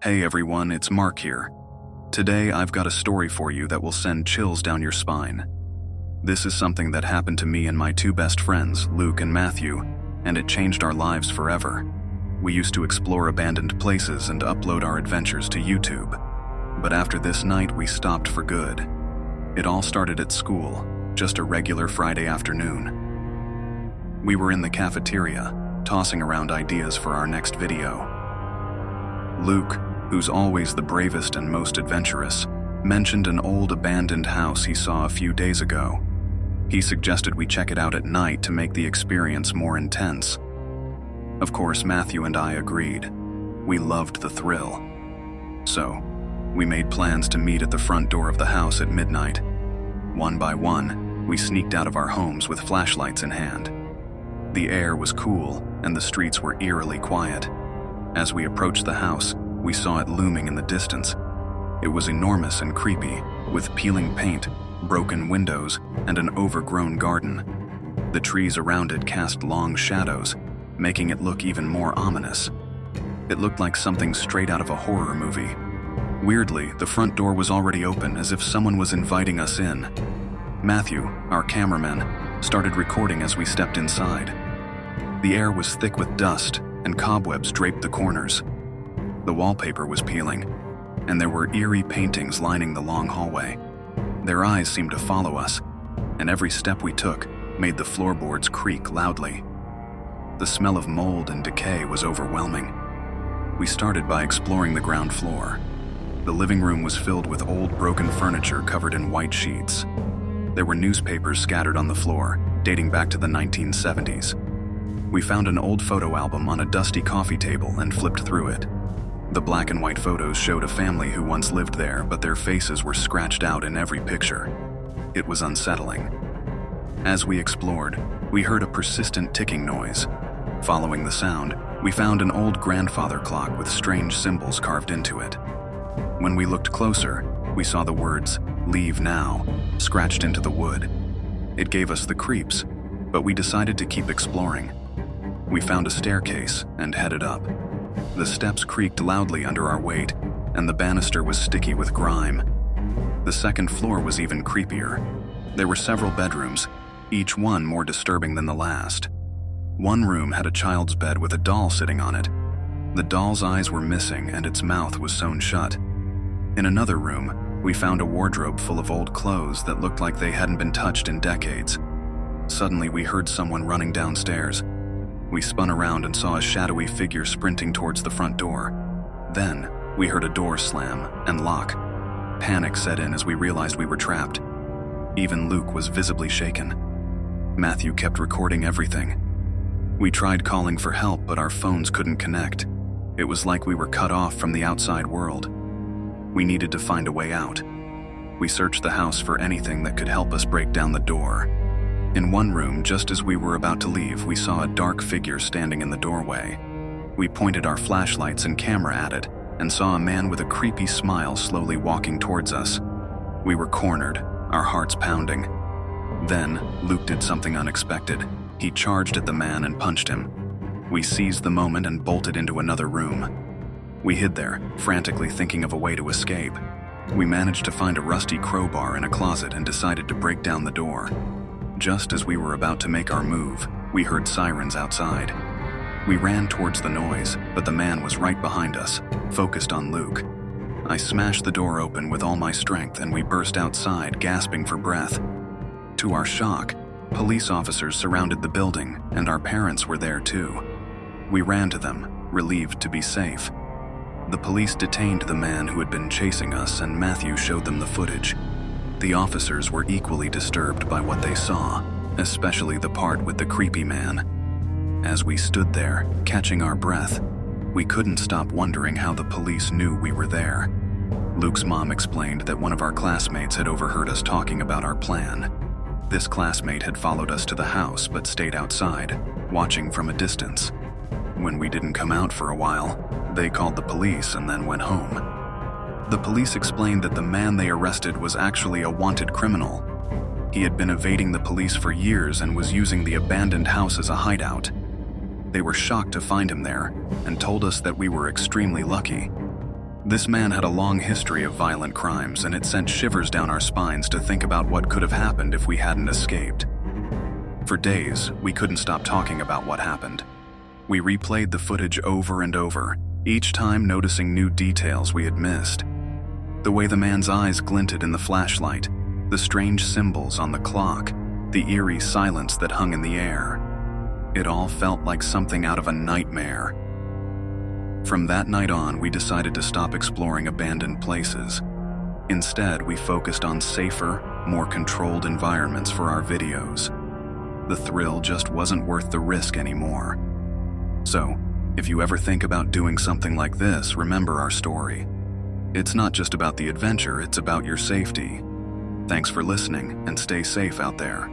Hey everyone, it's Mark here. Today I've got a story for you that will send chills down your spine. This is something that happened to me and my two best friends, Luke and Matthew, and it changed our lives forever. We used to explore abandoned places and upload our adventures to YouTube. But after this night, we stopped for good. It all started at school, just a regular Friday afternoon. We were in the cafeteria, tossing around ideas for our next video. Luke, who's always the bravest and most adventurous, mentioned an old abandoned house he saw a few days ago. He suggested we check it out at night to make the experience more intense. Of course, Matthew and I agreed. We loved the thrill. So, we made plans to meet at the front door of the house at midnight. One by one, we sneaked out of our homes with flashlights in hand. The air was cool, and the streets were eerily quiet. As we approached the house, we saw it looming in the distance. It was enormous and creepy, with peeling paint, broken windows, and an overgrown garden. The trees around it cast long shadows, making it look even more ominous. It looked like something straight out of a horror movie. Weirdly, the front door was already open, as if someone was inviting us in. Matthew, our cameraman, started recording as we stepped inside. The air was thick with dust, and cobwebs draped the corners. The wallpaper was peeling, and there were eerie paintings lining the long hallway. Their eyes seemed to follow us, and every step we took made the floorboards creak loudly. The smell of mold and decay was overwhelming. We started by exploring the ground floor. The living room was filled with old broken furniture covered in white sheets. There were newspapers scattered on the floor, dating back to the 1970s. We found an old photo album on a dusty coffee table and flipped through it. The black and white photos showed a family who once lived there, but their faces were scratched out in every picture. It was unsettling. As we explored, we heard a persistent ticking noise. Following the sound, we found an old grandfather clock with strange symbols carved into it. When we looked closer, we saw the words, "Leave now," scratched into the wood. It gave us the creeps, but we decided to keep exploring. We found a staircase and headed up. The steps creaked loudly under our weight, and the banister was sticky with grime. The second floor was even creepier. There were several bedrooms, each one more disturbing than the last. One room had a child's bed with a doll sitting on it. The doll's eyes were missing and its mouth was sewn shut. In another room, we found a wardrobe full of old clothes that looked like they hadn't been touched in decades. Suddenly, we heard someone running downstairs. We spun around and saw a shadowy figure sprinting towards the front door. Then, we heard a door slam and lock. Panic set in as we realized we were trapped. Even Luke was visibly shaken. Matthew kept recording everything. We tried calling for help, but our phones couldn't connect. It was like we were cut off from the outside world. We needed to find a way out. We searched the house for anything that could help us break down the door. In one room, just as we were about to leave, we saw a dark figure standing in the doorway. We pointed our flashlights and camera at it, and saw a man with a creepy smile slowly walking towards us. We were cornered, our hearts pounding. Then, Luke did something unexpected. He charged at the man and punched him. We seized the moment and bolted into another room. We hid there, frantically thinking of a way to escape. We managed to find a rusty crowbar in a closet and decided to break down the door. Just as we were about to make our move, we heard sirens outside. We ran towards the noise, but the man was right behind us, focused on Luke. I smashed the door open with all my strength and we burst outside, gasping for breath. To our shock, police officers surrounded the building, and our parents were there too. We ran to them, relieved to be safe. The police detained the man who had been chasing us, and Matthew showed them the footage. The officers were equally disturbed by what they saw, especially the part with the creepy man. As we stood there, catching our breath, we couldn't stop wondering how the police knew we were there. Luke's mom explained that one of our classmates had overheard us talking about our plan. This classmate had followed us to the house but stayed outside, watching from a distance. When we didn't come out for a while, they called the police and then went home. The police explained that the man they arrested was actually a wanted criminal. He had been evading the police for years and was using the abandoned house as a hideout. They were shocked to find him there and told us that we were extremely lucky. This man had a long history of violent crimes, and it sent shivers down our spines to think about what could have happened if we hadn't escaped. For days, we couldn't stop talking about what happened. We replayed the footage over and over, each time noticing new details we had missed. The way the man's eyes glinted in the flashlight, the strange symbols on the clock, the eerie silence that hung in the air. It all felt like something out of a nightmare. From that night on, we decided to stop exploring abandoned places. Instead, we focused on safer, more controlled environments for our videos. The thrill just wasn't worth the risk anymore. So, if you ever think about doing something like this, remember our story. It's not just about the adventure, it's about your safety. Thanks for listening, and stay safe out there.